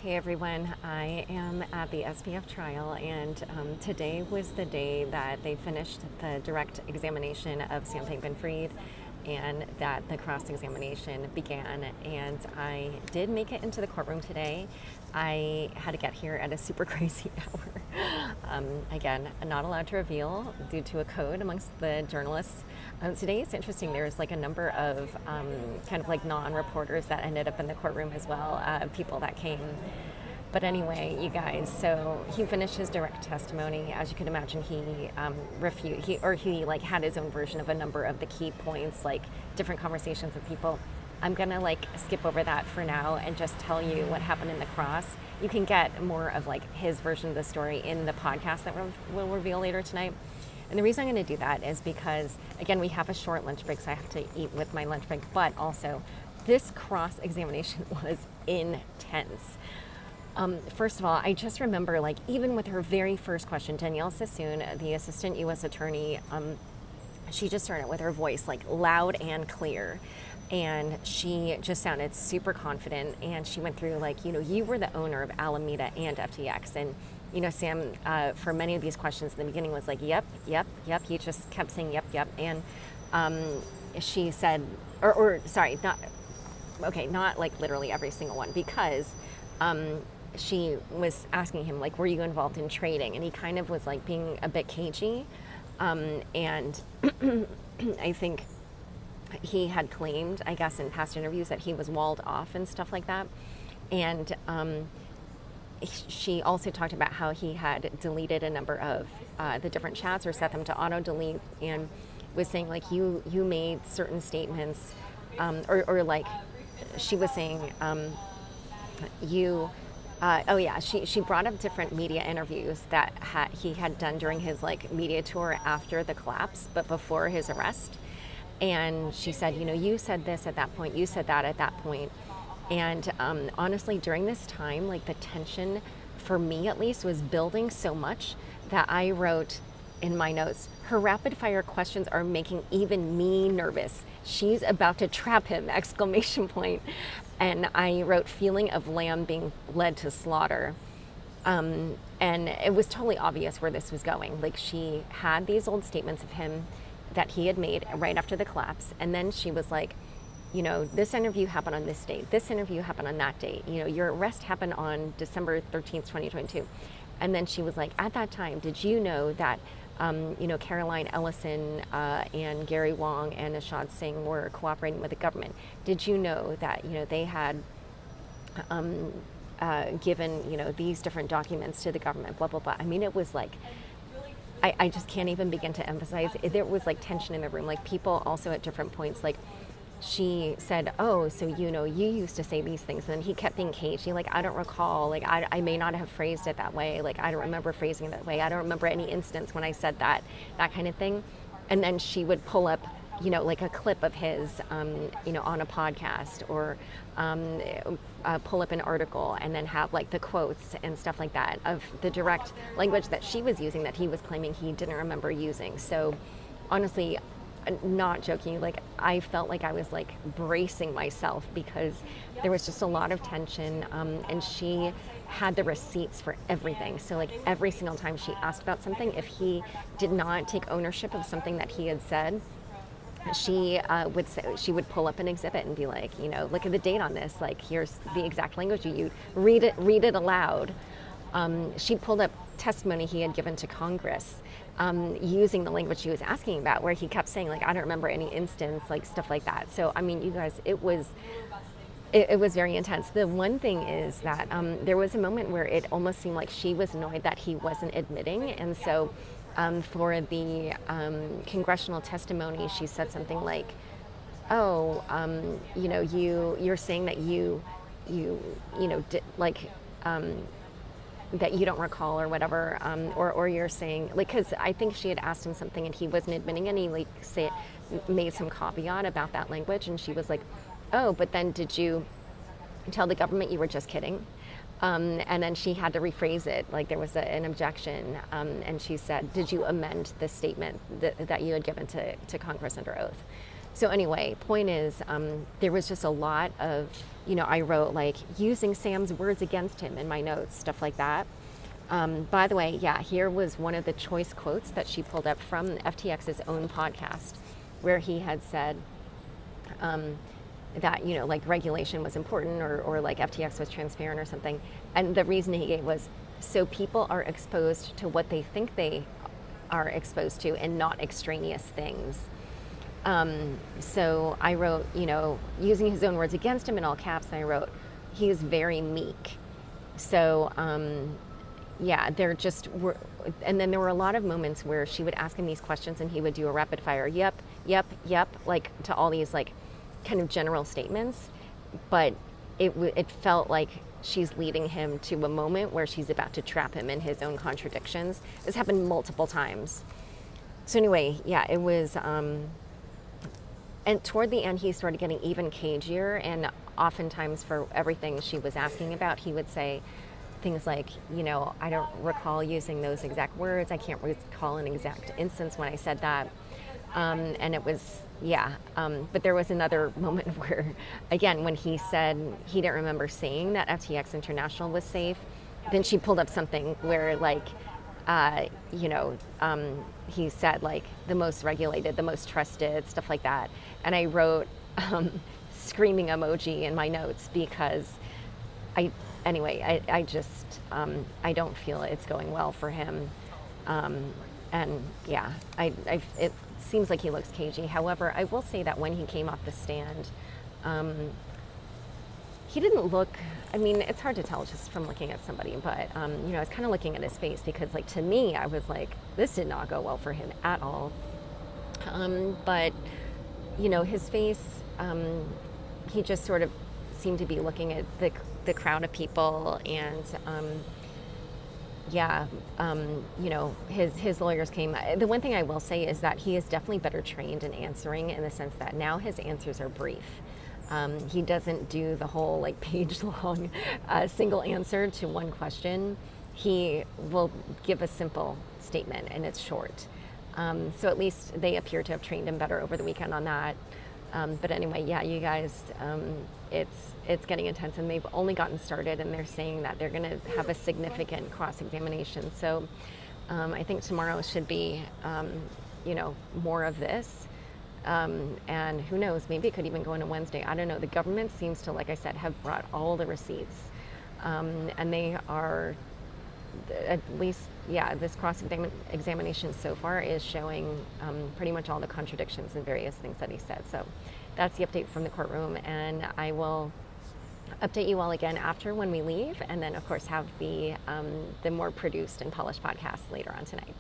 Hey everyone, I am at the SBF trial, and today was the day that they finished the direct examination of Sam Bankman-Fried and that the cross-examination began. And I did make it into the courtroom today. I had to get here at a super crazy hour. Again, not allowed to reveal due to a code amongst the journalists. Today it's interesting, there's like a number of kind of like non-reporters that ended up in the courtroom as well, people that came. But anyway, you guys, so he finished his direct testimony. As you can imagine, he he like had his own version of a number of the key points, like different conversations with people. I'm gonna like skip over that for now and just tell you what happened in the cross. You can get more of like his version of the story in the podcast that we'll reveal later tonight. And the reason I'm going to do that is because, again, we have a short lunch break, so I have to eat with my lunch break. But also, this cross-examination was intense. First of all, I just remember, like, even with her very first question, Danielle Sassoon, the assistant U.S. attorney, she just started with her voice, like, loud and clear. And she just sounded super confident. And she went through, like, you know, you were the owner of Alameda and FTX. And you know, Sam, for many of these questions in the beginning was like, yep. He just kept saying, yep. And she said, sorry, not like literally every single one, because she was asking him, like, were you involved in trading? And he kind of was like being a bit cagey. And I think he had claimed, I guess, in past interviews that he was walled off and stuff like that. And she also talked about how he had deleted a number of the different chats or set them to auto delete, and was saying like you made certain statements, or like she was saying she brought up different media interviews that he had done during his like media tour after the collapse, but before his arrest. And she said, you know, you said this at that point, you said that at that point. And honestly, during this time, like the tension, for me at least, was building so much that I wrote in my notes, her rapid fire questions are making even me nervous. She's about to trap him, ! And I wrote, feeling of lamb being led to slaughter. And it was totally obvious where this was going. Like, she had these old statements of him that he had made right after the collapse. And then she was like, you know, this interview happened on this date. This interview happened on that date. You know, your arrest happened on December 13th, 2022. And then she was like, at that time, did you know that, you know, Caroline Ellison and Gary Wong and Ashad Singh were cooperating with the government? Did you know that, you know, they had given, you know, these different documents to the government, blah, blah, blah. I mean, it was like, I just can't even begin to emphasize. There was like tension in the room. Like, people also at different points, like, she said, oh, so, you know, you used to say these things. And then he kept being cagey. Like, I don't recall. Like, I may not have phrased it that way. Like, I don't remember phrasing it that way. I don't remember any instance when I said that kind of thing. And then she would pull up, you know, like a clip of his, you know, on a podcast, or pull up an article and then have like the quotes and stuff like that of the direct language that she was using that he was claiming he didn't remember using. So honestly, not joking, like I felt like I was like bracing myself because there was just a lot of tension, and she had the receipts for everything. So like every single time she asked about something, if he did not take ownership of something that he had said, she would pull up an exhibit and be like, you know, look at the date on this, like here's the exact language you use, read it aloud. She pulled up testimony he had given to Congress, using the language she was asking about, where he kept saying like, I don't remember any instance, like stuff like that. So I mean, you guys, it was very intense. The one thing is that there was a moment where it almost seemed like she was annoyed that he wasn't admitting, and so for the congressional testimony, she said something like, oh, you know, you're saying that you know, that you don't recall or whatever, or you're saying, like, because I think she had asked him something and he wasn't admitting, and he like made some caveat about that language, and she was like, oh, but then did you tell the government you were just kidding? And then she had to rephrase it, like there was an objection, and she said, did you amend the statement that you had given to Congress under oath? So anyway, point is, there was just a lot of, I wrote like using Sam's words against him in my notes, stuff like that. By the way, yeah, here was one of the choice quotes that she pulled up from FTX's own podcast, where he had said that, like regulation was important, or like FTX was transparent or something. And the reason he gave was so people are exposed to what they think they are exposed to and not extraneous things. So I wrote, using his own words against him in all caps, and I wrote, he is very meek. So, yeah, there just were, and then there were a lot of moments where she would ask him these questions and he would do a rapid fire, yep, like to all these like kind of general statements, but it felt like she's leading him to a moment where she's about to trap him in his own contradictions. This happened multiple times. So anyway, yeah, it was, and toward the end, he started getting even cagier, and oftentimes for everything she was asking about, he would say things like, I don't recall using those exact words. I can't recall an exact instance when I said that. And it was, yeah. But there was another moment where, again, when he said he didn't remember saying that FTX International was safe, then she pulled up something where, like, he said like the most regulated, the most trusted, stuff like that. And I wrote screaming emoji in my notes because I just, I don't feel it's going well for him. And yeah, it seems like he looks cagey. However, I will say that when he came off the stand, he didn't look, it's hard to tell just from looking at somebody, but, I was kind of looking at his face because, like, to me, I was like, this did not go well for him at all. But, his face, he just sort of seemed to be looking at the crowd of people, and, his lawyers came. The one thing I will say is that he is definitely better trained in answering, in the sense that now his answers are brief. He doesn't do the whole like page-long single answer to one question. He will give a simple statement and it's short. So at least they appear to have trained him better over the weekend on that. But anyway, yeah, you guys, it's getting intense, and they've only gotten started, and they're saying that they're going to have a significant cross-examination. So I think tomorrow should be, more of this. And who knows, maybe it could even go into Wednesday. I don't know. The government seems to, like I said, have brought all the receipts. And they are, at least, yeah, this cross-examination so far is showing pretty much all the contradictions and various things that he said. So that's the update from the courtroom. And I will update you all again after when we leave. And then, of course, have the more produced and polished podcast later on tonight.